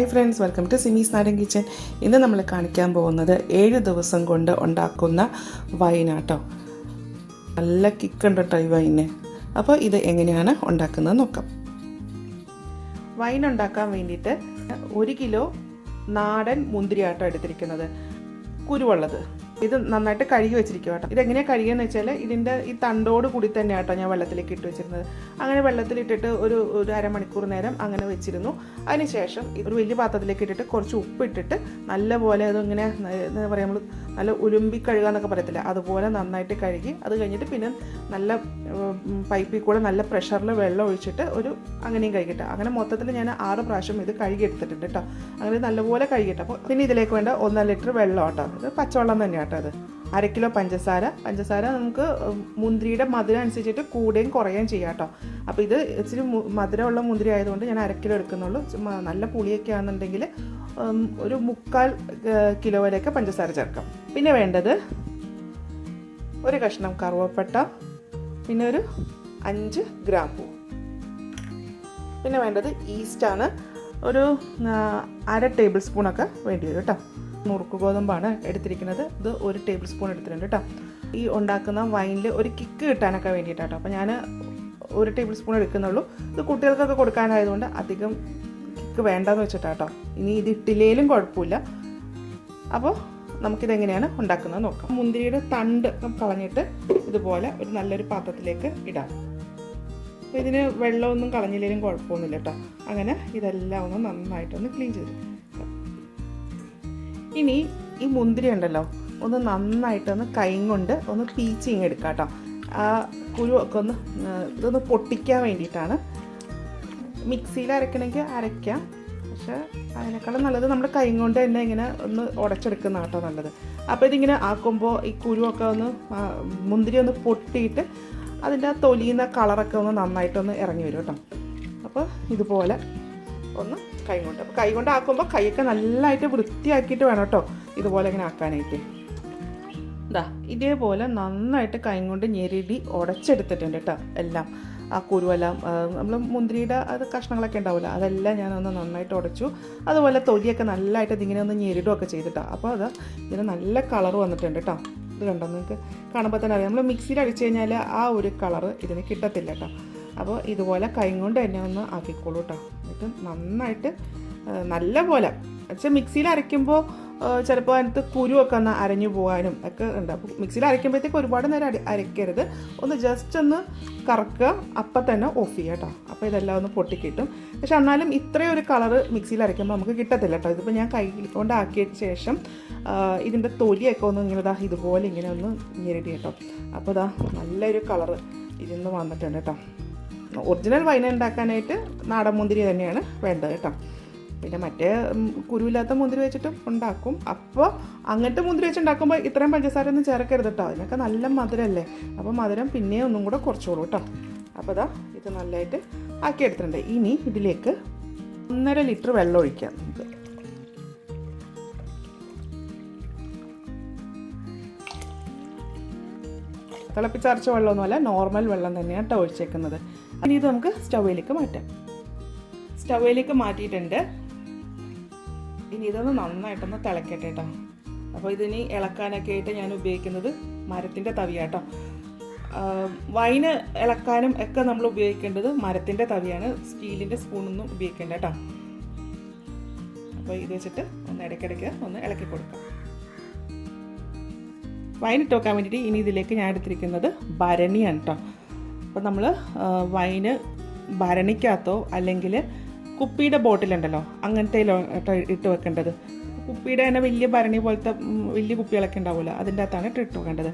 Hi friends, welcome to Simi's നാടൻ kitchen. ഇന്ന് നമ്മൾ കാണിക്കാൻ പോകുന്നത് 7 ദിവസം കൊണ്ട് ഉണ്ടാക്കുന്ന വൈനാട്ടോ. നല്ല കിക്കുണ്ട് കേട്ടോ ഈ വൈന്. അപ്പോൾ ഇത് എങ്ങനെയാണ് ഉണ്ടാക്കുന്നത് നോക്കാം. വൈൻ ഉണ്ടാക്കാൻ വേണ്ടിയിട്ട് 1 കിലോ നാടൻ മുന്തിരിയാട്ടോ എടുത്തിരിക്കുന്നത്, കുരുവുള്ളത്. ഇത് നന്നായിട്ട് കഴുകി വെച്ചിരിക്കുക കേട്ടോ. ഇതെങ്ങനെയാണ് കഴുകിയെന്ന് വെച്ചാൽ ഇതിൻ്റെ ഈ തണ്ടോട് കൂടി തന്നെ കേട്ടോ ഞാൻ വെള്ളത്തിലേക്ക് ഇട്ട് വെച്ചിരുന്നത്. അങ്ങനെ വെള്ളത്തിലിട്ടിട്ട് ഒരു അരമണിക്കൂർ നേരം അങ്ങനെ വെച്ചിരുന്നു. അതിനുശേഷം ഒരു വലിയ പാത്രത്തിലേക്ക് ഇട്ടിട്ട് കുറച്ച് ഉപ്പിട്ടിട്ട് നല്ലപോലെ അതിങ്ങനെ എന്താ പറയുക, നമ്മൾ നല്ല ഉലുമ്പി കഴുകുക എന്നൊക്കെ പറയത്തില്ല, അതുപോലെ നന്നായിട്ട് കഴുകി അത് കഴിഞ്ഞിട്ട് പിന്നെ നല്ല പൈപ്പിൽ കൂടെ നല്ല പ്രഷറിൽ വെള്ളം ഒഴിച്ചിട്ട് അങ്ങനെയും കഴുകിയിട്ട് അങ്ങനെ മൊത്തത്തിൽ ഞാൻ 6 പ്രാവശ്യം ഇത് കഴുകി എടുത്തിട്ടുണ്ട് കേട്ടോ. അങ്ങനെ നല്ലപോലെ കഴുകിയിട്ട് അപ്പോൾ പിന്നെ ഇതിലേക്ക് വേണ്ട 1.5 ലിറ്റർ വെള്ളം കേട്ടോ. ഇത് പച്ചവെള്ളം തന്നെയാണ് കേട്ടോ. അത് 1/2 കിലോ പഞ്ചസാര നമുക്ക് മുന്തിരിയുടെ മധുരം അനുസരിച്ചിട്ട് കൂടുകയും കുറയുകയും ചെയ്യാം കേട്ടോ. അപ്പോൾ ഇത് ഇച്ചിരി മധുരമുള്ള മുന്തിരി ആയതുകൊണ്ട് ഞാൻ 1/2 കിലോ എടുക്കുന്നുള്ളൂ. നല്ല പുളിയൊക്കെ ആണെന്നുണ്ടെങ്കിൽ ഒരു 3/4 കിലോ വരെയൊക്കെ പഞ്ചസാര ചേർക്കാം. പിന്നെ വേണ്ടത് ഒരു കഷ്ണം കറുവപ്പട്ട, പിന്നെ ഒരു 5 ഗ്രാമ്പൂ. പിന്നെ വേണ്ടത് ഈസ്റ്റാണ്, ഒരു 1/2 ടേബിൾ സ്പൂണൊക്കെ വേണ്ടി വരും കേട്ടോ. നുറുക്ക് ഗോതമ്പാണ് എടുത്തിരിക്കുന്നത്. ഇത് 1 ടേബിൾ സ്പൂൺ എടുത്തിട്ടുണ്ട് കേട്ടോ. ഈ ഉണ്ടാക്കുന്ന വൈനിൽ ഒരു കിക്ക് കിട്ടാനൊക്കെ വേണ്ടിയിട്ടാട്ടോ. അപ്പോൾ ഞാൻ 1 ടേബിൾ സ്പൂൺ എടുക്കുന്നുള്ളൂ. ഇത് കുട്ടികൾക്കൊക്കെ കൊടുക്കാനായതുകൊണ്ട് അധികം കിക്ക് വേണ്ടെന്ന് വെച്ചിട്ടാട്ടോ. ഇനി ഇത് ഇട്ടില്ലേലും കുഴപ്പമില്ല. അപ്പോൾ നമുക്കിതെങ്ങനെയാണ് ഉണ്ടാക്കുന്നത് നോക്കാം. മുന്തിരിയുടെ തണ്ട് കളഞ്ഞിട്ട് ഇതുപോലെ ഒരു നല്ലൊരു പാത്രത്തിലേക്ക് ഇടാം. അപ്പോൾ ഇതിന് വെള്ളമൊന്നും കളഞ്ഞില്ലേലും കുഴപ്പമൊന്നുമില്ല കേട്ടോ. അങ്ങനെ ഇതെല്ലാം ഒന്ന് നന്നായിട്ടൊന്ന് ക്ലീൻ ചെയ്ത്. ഇനി ഈ മുന്തിരി ഉണ്ടല്ലോ, ഒന്ന് നന്നായിട്ടൊന്ന് കൈ കൊണ്ട് ഒന്ന് പീച്ചിങ് എടുക്കാം കേട്ടോ. ആ കുരുവൊക്കെ ഇതൊന്ന് പൊട്ടിക്കാൻ വേണ്ടിയിട്ടാണ്. മിക്സിയിൽ അരക്കണമെങ്കിൽ അരയ്ക്കാം, പക്ഷേ അതിനേക്കാളും നല്ലത് നമ്മുടെ കൈ കൊണ്ട് തന്നെ ഇങ്ങനെ ഒന്ന് ഉടച്ചെടുക്കുന്ന കേട്ടോ നല്ലത്. അപ്പോൾ ഇതിങ്ങനെ ആക്കുമ്പോൾ ഈ കുരുവൊക്കെ മുന്തിരി ഒന്ന് പൊട്ടിയിട്ട് അതിൻ്റെ ആ തൊലിയുന്ന കളറൊക്കെ ഒന്ന് നന്നായിട്ടൊന്ന് ഇറങ്ങി വരും കേട്ടോ. അപ്പോൾ ഇതുപോലെ ഒന്ന് കൈ കൊണ്ട് ആക്കുമ്പോൾ കൈയൊക്കെ നല്ലതായിട്ട് വൃത്തിയാക്കിയിട്ട് വേണം കേട്ടോ ഇതുപോലെ ഇങ്ങനെ ആക്കാനായിട്ട്. ഇതേപോലെ നന്നായിട്ട് കൈ കൊണ്ട് ഞെരുടി ഉടച്ചെടുത്തിട്ടുണ്ട് കേട്ടോ. എല്ലാം ആ കുരുവെല്ലാം നമ്മൾ മുന്തിരിയുടെ കഷ്ണങ്ങളൊക്കെ ഉണ്ടാവില്ല, അതെല്ലാം ഞാനൊന്ന് നന്നായിട്ട് ഉടച്ചു. അതുപോലെ തൊലിയൊക്കെ നല്ലതായിട്ട് ഇതിങ്ങനെ ഒന്ന് ഞെരിടുകയൊക്കെ ചെയ്തിട്ടാണ്. അപ്പോൾ ഇതിന് നല്ല കളർ വന്നിട്ടുണ്ട് കേട്ടോ. ഇത് കണ്ടോ, നിങ്ങൾക്ക് കാണുമ്പോൾ തന്നെ അറിയാം. നമ്മൾ മിക്സിയിൽ അടിച്ചു കഴിഞ്ഞാൽ ആ ഒരു കളറ് ഇതിന് കിട്ടത്തില്ല കേട്ടോ. അപ്പോൾ ഇതുപോലെ കൈ കൊണ്ട് തന്നെ ഒന്ന് ആക്കിക്കോളൂ കേട്ടോ. എന്നിട്ട് നന്നായിട്ട് നല്ല പോലെ വെച്ചാൽ മിക്സിയിൽ അരയ്ക്കുമ്പോൾ ചിലപ്പോൾ അതിനകത്ത് കുരുവൊക്കെ ഒന്ന് അരഞ്ഞു പോകാനും ഒക്കെ ഉണ്ട്. അപ്പോൾ മിക്സിയിൽ അരയ്ക്കുമ്പോഴത്തേക്ക് ഒരുപാട് നേരം അരയ്ക്കരുത്, ഒന്ന് ജസ്റ്റ് ഒന്ന് കറക്കുക, അപ്പം തന്നെ ഓഫ് ചെയ്യുക കേട്ടോ. അപ്പോൾ ഇതെല്ലാം ഒന്ന് പൊട്ടിക്കിട്ടും. പക്ഷെ എന്നാലും ഇത്രയും ഒരു കളറ് മിക്സിയിൽ അരയ്ക്കുമ്പോൾ നമുക്ക് കിട്ടത്തില്ല കേട്ടോ. ഇതിപ്പോൾ ഞാൻ കൈ കൊണ്ട് ആക്കിയ ശേഷം ഇതിൻ്റെ തൊലിയൊക്കെ ഒന്ന് ഇങ്ങനെ ഇതുപോലെ ഇങ്ങനെ ഒന്ന് ഞെരടി കേട്ടോ. അപ്പോൾ നല്ലൊരു കളറ് ഇതിന്ന് വന്നിട്ടുണ്ട് കേട്ടോ. ഒറിജിനൽ വൈൻ ഉണ്ടാക്കാനായിട്ട് നാടൻ മുന്തിരി തന്നെയാണ് വേണ്ടത് കേട്ടോ. പിന്നെ മറ്റേ കുരുവില്ലാത്ത മുന്തിരി വെച്ചിട്ടും ഉണ്ടാക്കും. അപ്പോൾ അങ്ങനത്തെ മുന്തിരി വെച്ചുണ്ടാക്കുമ്പോൾ ഇത്രയും പഞ്ചസാര ഒന്നും ചേർക്കരുത് കേട്ടോ. അതിനൊക്കെ നല്ല മധുരമല്ലേ. അപ്പോൾ മധുരം പിന്നെയും ഒന്നും കൂടെ കുറച്ചോളൂ കേട്ടോ. അപ്പോൾ ഇത് നല്ലതായിട്ട് ആക്കിയെടുത്തിട്ടുണ്ട്. ഇനി ഇതിലേക്ക് 1.5 ലിറ്റർ വെള്ളം ഒഴിക്കാം. നമുക്ക് തിളപ്പിച്ചരച്ച വെള്ളമൊന്നുമല്ല, നോർമൽ വെള്ളം തന്നെയാണ് കേട്ടോ ഒഴിച്ചേക്കുന്നത്. ഇനി ഇത് നമുക്ക് സ്റ്റൗവിലേക്ക് മാറ്റാം. സ്റ്റൗവിലേക്ക് മാറ്റിയിട്ടുണ്ട്. ഇനി ഇതൊന്ന് നന്നായിട്ടൊന്ന് തിളക്കട്ടെ കേട്ടോ. അപ്പോൾ ഇതിനി ഇളക്കാനൊക്കെ ആയിട്ട് ഞാൻ ഉപയോഗിക്കുന്നത് മരത്തിൻ്റെ തവിയാട്ടോ. വൈന് ഇളക്കാനും ഒക്കെ നമ്മൾ ഉപയോഗിക്കേണ്ടത് മരത്തിൻ്റെ തവിയാണ്, സ്റ്റീലിൻ്റെ സ്പൂണൊന്നും ഉപയോഗിക്കേണ്ട കേട്ടോ. അപ്പോൾ ഇത് വെച്ചിട്ട് ഒന്ന് ഇടയ്ക്കിടയ്ക്ക് ഒന്ന് ഇളക്കി കൊടുക്കാം. വൈൻ ഇട്ട് വെക്കാൻ വേണ്ടിയിട്ട് ഇനി ഇതിലേക്ക് ഞാൻ എടുത്തിരിക്കുന്നത് ഭരണിയാണ് കേട്ടോ. അപ്പോൾ നമ്മൾ വൈന് ഭരണിക്കകത്തോ അല്ലെങ്കിൽ കുപ്പിയുടെ ബോട്ടിലുണ്ടല്ലോ അങ്ങനത്തെ ഇട്ട് വെക്കേണ്ടത്. കുപ്പിയുടെ തന്നെ വലിയ ഭരണി പോലത്തെ വലിയ കുപ്പികളൊക്കെ ഉണ്ടാവുമല്ലോ, അതിൻ്റെ അകത്താണ് ഇട്ട് വെക്കേണ്ടത്.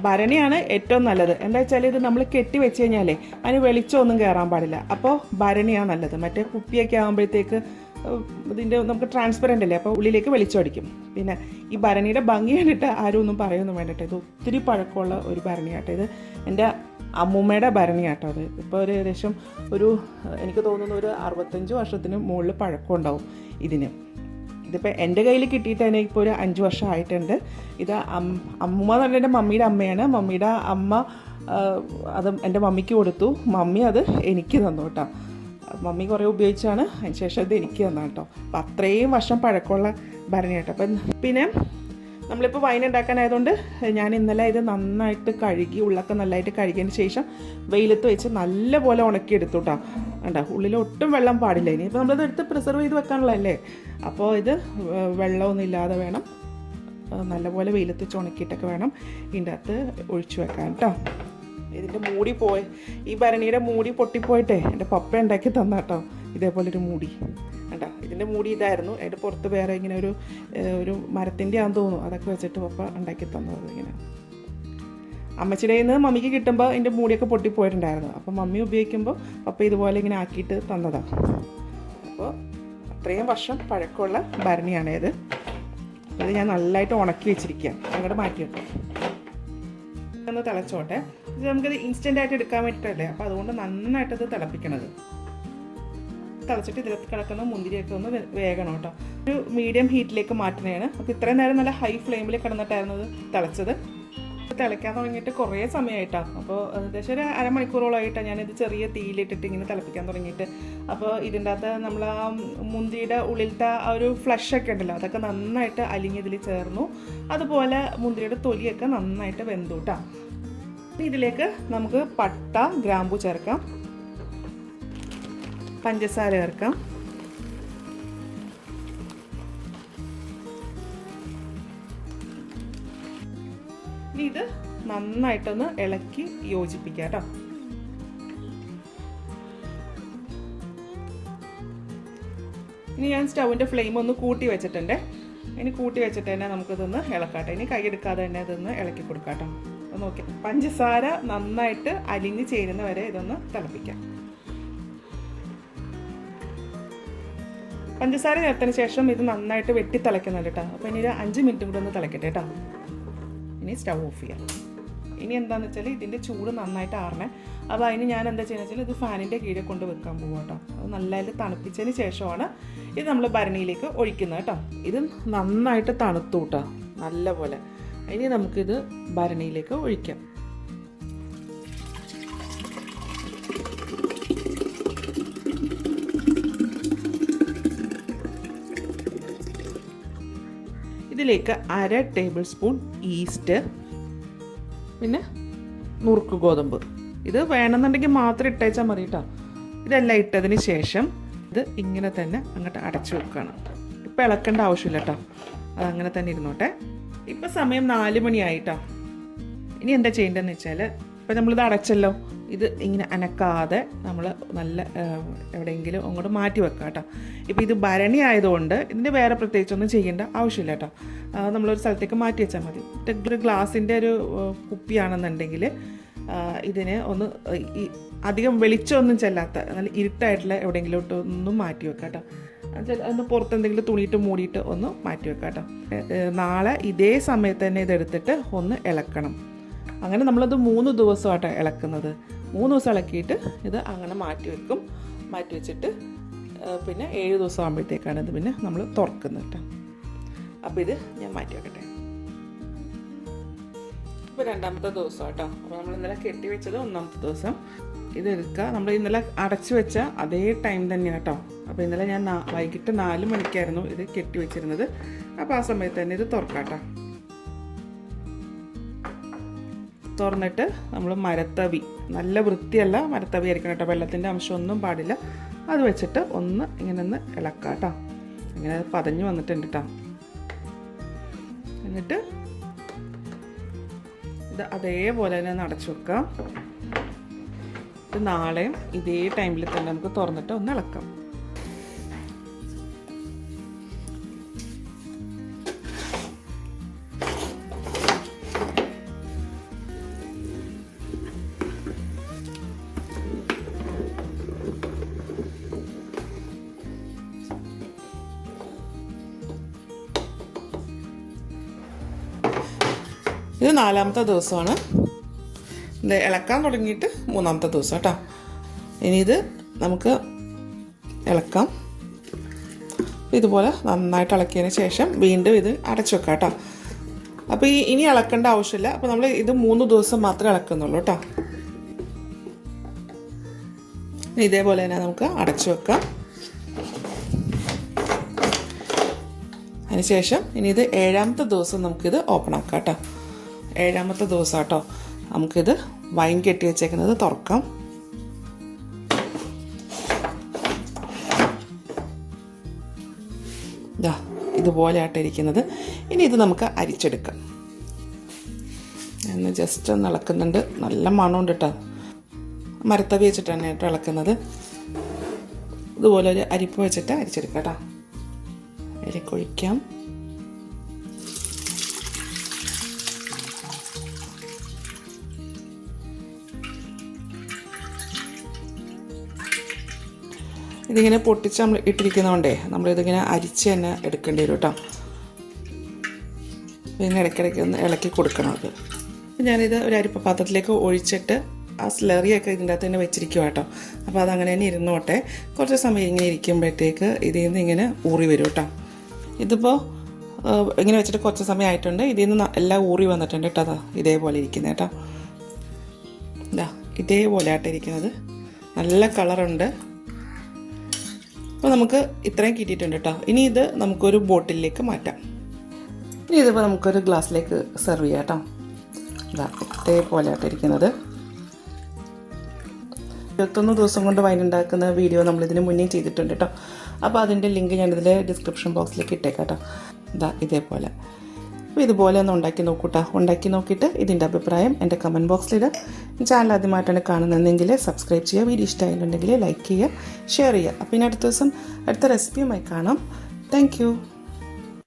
ഭരണിയാണ് ഏറ്റവും നല്ലത്. എന്താ വെച്ചാൽ ഇത് നമ്മൾ കെട്ടി വെച്ച് കഴിഞ്ഞാലേ അതിന് വെളിച്ചമൊന്നും കയറാൻ പാടില്ല. അപ്പോൾ ഭരണിയാണ് നല്ലത്. മറ്റേ കുപ്പിയൊക്കെ ആകുമ്പോഴത്തേക്ക് ഇതിൻ്റെ നമുക്ക് ട്രാൻസ്പെറൻ്റ് അല്ലേ, അപ്പോൾ ഉള്ളിലേക്ക് വെളിച്ചമടിക്കും. പിന്നെ ഈ ഭരണിയുടെ ഭംഗി കണ്ടിട്ട് ആരും ഒന്നും പറയൊന്നും വേണ്ടട്ടെ. ഇത് ഒത്തിരി പഴക്കമുള്ള ഒരു ഭരണിയാട്ടോ. ഇത് എൻ്റെ അമ്മൂമ്മയുടെ ഭരണിയാട്ടോ. അത് ഇപ്പോൾ ഏകദേശം എനിക്ക് തോന്നുന്നു ഒരു 65 വർഷത്തിന് മുകളിൽ പഴക്കം ഉണ്ടാവും ഇതിന്. ഇതിപ്പോൾ എൻ്റെ കയ്യിൽ കിട്ടിയിട്ട് തന്നെ ഇപ്പോൾ ഒരു 5 വർഷം ആയിട്ടുണ്ട്. ഇത് അമ്മൂമ്മ എന്ന് പറഞ്ഞാൽ എൻ്റെ മമ്മിയുടെ അമ്മയാണ്. മമ്മിയുടെ അമ്മ അത് എൻ്റെ മമ്മിക്ക് കൊടുത്തു, മമ്മി അത് എനിക്ക് തന്നു കേട്ടോ. മമ്മി കുറേ ഉപയോഗിച്ചാണ് അതിന് ശേഷം ഇത് എനിക്ക് തന്നാണ് കേട്ടോ. അപ്പോൾ അത്രയും വർഷം പഴക്കമുള്ള ഭരണി കേട്ടോ. അപ്പം പിന്നെ നമ്മളിപ്പോൾ വൈൻ ഉണ്ടാക്കാനായതുകൊണ്ട് ഞാൻ ഇന്നലെ ഇത് നന്നായിട്ട് കഴുകി, ഉള്ളൊക്കെ നല്ലതായിട്ട് കഴുകിയതിന് ശേഷം വെയിലത്ത് വെച്ച് നല്ലപോലെ ഉണക്കിയെടുത്തു കേട്ടോ. കണ്ടോ, ഉള്ളിൽ ഒട്ടും വെള്ളം പാടില്ല. ഇനിയിപ്പോൾ നമ്മളത് എടുത്ത് പ്രിസർവ് ചെയ്ത് വെക്കാനുള്ളതല്ലേ. അപ്പോൾ ഇത് വെള്ളമൊന്നും ഇല്ലാതെ വേണം, നല്ലപോലെ വെയിലത്ത് വെച്ച് ഉണക്കിയിട്ടൊക്കെ വേണം ഇതിൻ്റെ അകത്ത് ഒഴിച്ചു വെക്കാൻ കേട്ടോ. ഇതിൻ്റെ മൂടി ഈ ഭരണിയുടെ മൂടി പൊട്ടിപ്പോയിട്ടേ എൻ്റെ പപ്പ ഉണ്ടാക്കി തന്ന കേട്ടോ ഇതേപോലൊരു മൂടി. കണ്ടോ, ഇതിൻ്റെ മൂടി ഇതായിരുന്നു. അതിൻ്റെ പുറത്ത് വേറെ ഇങ്ങനെ ഒരു മരത്തിൻ്റെ ആണെന്ന് തോന്നുന്നു, അതൊക്കെ വെച്ചിട്ട് പപ്പ ഉണ്ടാക്കി തന്നത്. ഇങ്ങനെ അമ്മച്ചിയുടെ നിന്ന് മമ്മിക്ക് കിട്ടുമ്പോൾ അതിൻ്റെ മൂടിയൊക്കെ പൊട്ടിപ്പോയിട്ടുണ്ടായിരുന്നു. അപ്പോൾ മമ്മി ഉപയോഗിക്കുമ്പോൾ പപ്പ ഇതുപോലെ ഇങ്ങനെ ആക്കിയിട്ട് തന്നതാണ്. അപ്പോൾ അത്രയും വർഷം പഴക്കമുള്ള ഭരണിയാണേത്. അത് ഞാൻ നല്ലതായിട്ട് ഉണക്കി വെച്ചിരിക്കുക. അങ്ങോട്ട് മാറ്റി വെക്കാം, ഒന്ന് തിളച്ചോട്ടെ. ഇത് നമുക്കത് ഇൻസ്റ്റൻ്റായിട്ട് എടുക്കാൻ വേണ്ടിയിട്ടല്ലേ, അപ്പോൾ അതുകൊണ്ട് നന്നായിട്ടത് തിളപ്പിക്കണത്. തിളച്ചിട്ട് ഇതിലത്ത് കിടക്കുന്ന മുന്തിരിയൊക്കെ ഒന്ന് വേഗണം കേട്ടോ. ഒരു മീഡിയം ഹീറ്റിലേക്ക് മാറ്റുന്നതാണ്. അപ്പോൾ ഇത്രയും നേരം നല്ല ഹൈ ഫ്ലെയിമിൽ കിടന്നിട്ടായിരുന്നു അത് തിളച്ചത്. തിളയ്ക്കാൻ തുടങ്ങിയിട്ട് കുറേ സമയമായിട്ടാണ്. അപ്പോൾ ഏകദേശം ഒരു അരമണിക്കൂറോളമായിട്ടാണ് ഞാനിത് ചെറിയ തീയിലിട്ടിട്ട് ഇങ്ങനെ തിളപ്പിക്കാൻ തുടങ്ങിയിട്ട്. അപ്പോൾ ഇതിൻ്റെ അകത്ത് നമ്മൾ ആ മുന്തിരിയുടെ ഉള്ളിലത്തെ ആ ഒരു ഫ്ലഷൊക്കെ ഉണ്ടല്ലോ, അതൊക്കെ നന്നായിട്ട് അലിഞ്ഞതിൽ ചേർന്നു. അതുപോലെ മുന്തിരിയുടെ തൊലിയൊക്കെ നന്നായിട്ട് വെന്തു കേട്ടോ. ഇതിലേക്ക് നമുക്ക് പട്ട, ഗ്രാമ്പു ചേർക്കാം, പഞ്ചസാര ചേർക്കാം, ഇനി ഇത് നന്നായിട്ടൊന്ന് ഇളക്കി യോജിപ്പിക്കാം കേട്ടോ. ഇനി ഞാൻ സ്റ്റൗവിൻ്റെ ഫ്ലെയിം ഒന്ന് കൂട്ടി വെച്ചിട്ടുണ്ട്. ഇനി കൂട്ടി വെച്ചിട്ട് തന്നെ നമുക്കിതൊന്ന് ഇളക്കാട്ടെ. ഇനി കൈയെടുക്കാതെ തന്നെ ഇതൊന്ന് ഇളക്കി കൊടുക്കാം കേട്ടോ. അപ്പോൾ നോക്കി പഞ്ചസാര നന്നായിട്ട് അലിഞ്ഞ് ചേരുന്ന വരെ ഇതൊന്ന് തിളപ്പിക്കാം. പഞ്ചസാര ചേർത്തതിന് ശേഷം ഇത് നന്നായിട്ട് വെട്ടി തിളയ്ക്കുന്നുണ്ട് കേട്ടോ. അപ്പോൾ ഇനി ഒരു 5 മിനിറ്റും കൂടെ ഒന്ന് തിളക്കട്ടെ കേട്ടോ. ഇനി സ്റ്റൗ ഓഫ് ചെയ്യാം. ഇനി എന്താണെന്ന് വെച്ചാൽ ഇതിൻ്റെ ചൂട് നന്നായിട്ട് ആറണേ. അപ്പോൾ അതിന് ഞാൻ എന്താ ചെയ്യുന്നത് വെച്ചാൽ ഇത് ഫാനിൻ്റെ കീഴെ കൊണ്ട് വെക്കാൻ പോകും കേട്ടോ. അത് നല്ലതായിട്ട് തണുപ്പിച്ചതിന് ശേഷമാണ് ഇത് നമ്മൾ ഭരണിയിലേക്ക് ഒഴിക്കുന്നത് കേട്ടോ. ഇത് നന്നായിട്ട് തണുത്തു കേട്ടോ നല്ലപോലെ. ഇനി നമുക്കിത് ഭരണിയിലേക്ക് ഒഴിക്കാം. ഇതിലേക്ക് 1/2 ടേബിൾ സ്പൂൺ ഈസ്റ്റ്, പിന്നെ നുറുക്ക് ഗോതമ്പ്. ഇത് വേണമെന്നുണ്ടെങ്കിൽ മാത്രം ഇട്ടേച്ചാൽ മതി കേട്ടോ. ഇതെല്ലാം ഇട്ടതിന് ശേഷം ഇത് ഇങ്ങനെ തന്നെ അങ്ങോട്ട് അടച്ചു വെക്കുകയാണ്. ഇപ്പം ഇളക്കേണ്ട ആവശ്യമില്ല കേട്ടോ, അതങ്ങനെ തന്നെ ഇരുന്നോട്ടെ. ഇപ്പം സമയം 4 മണിയായിട്ടോ. ഇനി എന്താ ചെയ്യേണ്ടതെന്ന് വെച്ചാൽ, ഇപ്പം നമ്മളിത് അടച്ചല്ലോ, ഇത് ഇങ്ങനെ അനക്കാതെ നമ്മൾ നല്ല എവിടെയെങ്കിലും അങ്ങോട്ട് മാറ്റി വെക്കാം കേട്ടോ. ഇപ്പോൾ ഇത് ഭരണി ആയതുകൊണ്ട് ഇതിൻ്റെ വേറെ പ്രത്യേകിച്ചൊന്നും ചെയ്യേണ്ട ആവശ്യമില്ല കേട്ടോ. നമ്മളൊരു സ്ഥലത്തേക്ക് മാറ്റി വെച്ചാൽ മതി. ഒരു ഗ്ലാസിൻ്റെ ഒരു കുപ്പിയാണെന്നുണ്ടെങ്കിൽ ഇതിന് ഒന്ന് അധികം വെളിച്ചമൊന്നും ചെല്ലാത്ത നല്ല ഇരുട്ടായിട്ടുള്ള എവിടെയെങ്കിലും ഒന്നും മാറ്റി വെക്കാം കേട്ടോ. ഒന്ന് പുറത്തെന്തെങ്കിലും തുണിയിട്ട് മൂടിയിട്ട് ഒന്ന് മാറ്റി വെക്കാം കേട്ടോ. നാളെ ഇതേ സമയത്ത് തന്നെ ഇതെടുത്തിട്ട് ഒന്ന് ഇളക്കണം. അങ്ങനെ നമ്മളത് 3 ദിവസമായിട്ടോ ഇളക്കുന്നത്. 3 ദിവസം ഇളക്കിയിട്ട് ഇത് അങ്ങനെ മാറ്റി വെക്കും. മാറ്റി വെച്ചിട്ട് പിന്നെ 7 ദിവസം ആകുമ്പോഴത്തേക്കാണ് ഇത് പിന്നെ നമ്മൾ തുറക്കുന്നത് കേട്ടോ. അപ്പോൾ ഇത് ഞാൻ മാറ്റി വെക്കട്ടെ. ഇപ്പോൾ 2ാമത്തെ ദിവസം കേട്ടോ. അപ്പോൾ നമ്മൾ ഇന്നലെ കെട്ടി വെച്ചത് 1ാമത്തെ ദിവസം. ഇതെടുക്കുക. നമ്മൾ ഇന്നലെ അടച്ചു വെച്ച അതേ ടൈം തന്നെയാണ് കേട്ടോ. അപ്പോൾ ഇന്നലെ ഞാൻ വൈകിട്ട് 4 മണിക്കായിരുന്നു ഇത് കെട്ടി വെച്ചിരുന്നത്. അപ്പോൾ ആ സമയത്ത് തന്നെ ഇത് തുറക്കാം കേട്ടോ. തുറന്നിട്ട് നമ്മൾ മരത്തവി, നല്ല വൃത്തിയല്ല മരത്തവി ആയിരിക്കണം കേട്ടോ, വെള്ളത്തിൻ്റെ അംശമൊന്നും പാടില്ല. അത് വെച്ചിട്ട് ഒന്ന് ഇങ്ങനെ ഒന്ന് ഇളക്കാം കേട്ടോ. ഇങ്ങനെ പതഞ്ഞ് വന്നിട്ടുണ്ട് കേട്ടോ. എന്നിട്ട് ഇത് അതേപോലെ തന്നെ അടച്ചു വെക്കാം. ഇത് നാളെയും ഇതേ ടൈമിൽ തന്നെ നമുക്ക് തുറന്നിട്ട് ഒന്ന് ഇളക്കാം. ഇത് 4ാമത്തെ ദിവസമാണ്. ഇത് ഇളക്കാൻ തുടങ്ങിയിട്ട് 3ാമത്തെ ദിവസം കേട്ടോ. ഇനി ഇത് നമുക്ക് ഇളക്കാം. ഇതുപോലെ നന്നായിട്ട് ഇളക്കിയതിന് ശേഷം വീണ്ടും ഇത് അടച്ചു വെക്കാം കേട്ടോ. അപ്പോൾ ഇനി ഇളക്കേണ്ട ആവശ്യമില്ല. അപ്പോൾ നമ്മൾ ഇത് 3 ദിവസം മാത്രമേ ഇളക്കുന്നുള്ളൂ കേട്ടോ. ഇനി ഇതേപോലെ തന്നെ നമുക്ക് അടച്ചു വെക്കാം. അതിനുശേഷം ഇനി ഇത് 7ാമത്തെ ദിവസം നമുക്കിത് ഓപ്പൺ ആക്കാം കേട്ടോ. 7ാമത്തെ ദിവസം കേട്ടോ നമുക്കിത് വൈൻ കെട്ടി വെച്ചേക്കുന്നത് തുറക്കാം. ഇതുപോലെ ആയിട്ടിരിക്കുന്നത്. ഇനി ഇത് നമുക്ക് അരിച്ചെടുക്കാം. എന്ന് ജസ്റ്റ് ഒന്ന് ഇളക്കുന്നുണ്ട്. നല്ല മണമുണ്ട് കേട്ടോ. മരത്തവി വെച്ചിട്ടാണ് കേട്ടോ ഇളക്കുന്നത്. ഇതുപോലെ ഒരു അരിപ്പ് വെച്ചിട്ട് അരിച്ചെടുക്കാം കേട്ടോ. അരിക്കൊഴിക്കാം. ഇതിങ്ങനെ പൊട്ടിച്ച് നമ്മൾ ഇട്ടിരിക്കുന്നതുകൊണ്ടേ നമ്മളിതിങ്ങനെ അരിച്ച് തന്നെ എടുക്കേണ്ടി വരും കേട്ടോ. പിന്നെ ഇടയ്ക്കിടയ്ക്ക് ഒന്ന് ഇളക്കി കൊടുക്കണം. അത് ഞാനിത് ഒരു അരിപ്പ പാത്രത്തിലേക്ക് ഒഴിച്ചിട്ട് ആ സ്ലറിയൊക്കെ ഇതിൻ്റെ അകത്ത് തന്നെ വെച്ചിരിക്കുക കേട്ടോ. അപ്പോൾ അതങ്ങനെ തന്നെ ഇരുന്നോട്ടെ. കുറച്ച് സമയം ഇങ്ങനെ ഇരിക്കുമ്പോഴത്തേക്ക് ഇതിൽ നിന്ന് ഇങ്ങനെ ഊറി വരും കേട്ടോ. ഇതിപ്പോൾ ഇങ്ങനെ വെച്ചിട്ട് കുറച്ച് സമയം ആയിട്ടുണ്ട്. ഇതിൽ നിന്ന് എല്ലാം ഊറി വന്നിട്ടുണ്ട് കേട്ടോ. അതാ ഇതേപോലെ ഇരിക്കുന്നത് കേട്ടോ. ഇതാ ഇതേപോലെ ആയിട്ടിരിക്കുന്നത്. നല്ല കളറുണ്ട്. അപ്പോൾ നമുക്ക് ഇത്രയും കിട്ടിയിട്ടുണ്ട് കേട്ടോ. ഇനി ഇത് നമുക്കൊരു ബോട്ടിലേക്ക് മാറ്റാം. ഇനി ഇതിപ്പോൾ നമുക്കൊരു ഗ്ലാസ്സിലേക്ക് സെർവ് ചെയ്യാം കേട്ടോ. ഇതാ ഇതേപോലെ ആയിട്ടിരിക്കുന്നത്. 21 ദിവസം കൊണ്ട് വൈൻ ഉണ്ടാക്കുന്ന വീഡിയോ നമ്മളിതിന് മുന്നേ ചെയ്തിട്ടുണ്ട് കേട്ടോ. അപ്പോൾ അതിൻ്റെ ലിങ്ക് ഞാനിതിൽ ഡിസ്ക്രിപ്ഷൻ ബോക്സിലേക്ക് ഇട്ടേക്കാം കേട്ടോ. ഇതാ ഇതേപോലെ. അപ്പോൾ ഇതുപോലെ ഒന്ന് ഉണ്ടാക്കി നോക്കൂട്ടോ. ഉണ്ടാക്കി നോക്കിയിട്ട് ഇതിൻ്റെ അഭിപ്രായം എൻ്റെ കമൻറ്റ് ബോക്സിലിടുക. ചാനൽ ആദ്യമായിട്ടാണ് കാണുന്നതെങ്കിൽ സബ്സ്ക്രൈബ് ചെയ്യുക. വീഡിയോ ഇഷ്ടമായിട്ടുണ്ടെങ്കിൽ ലൈക്ക് ചെയ്യുക, ഷെയർ ചെയ്യുക. അപ്പോൾ ഇനി അടുത്ത ദിവസം അടുത്ത റെസിപ്പിയുമായി കാണാം. Thank you.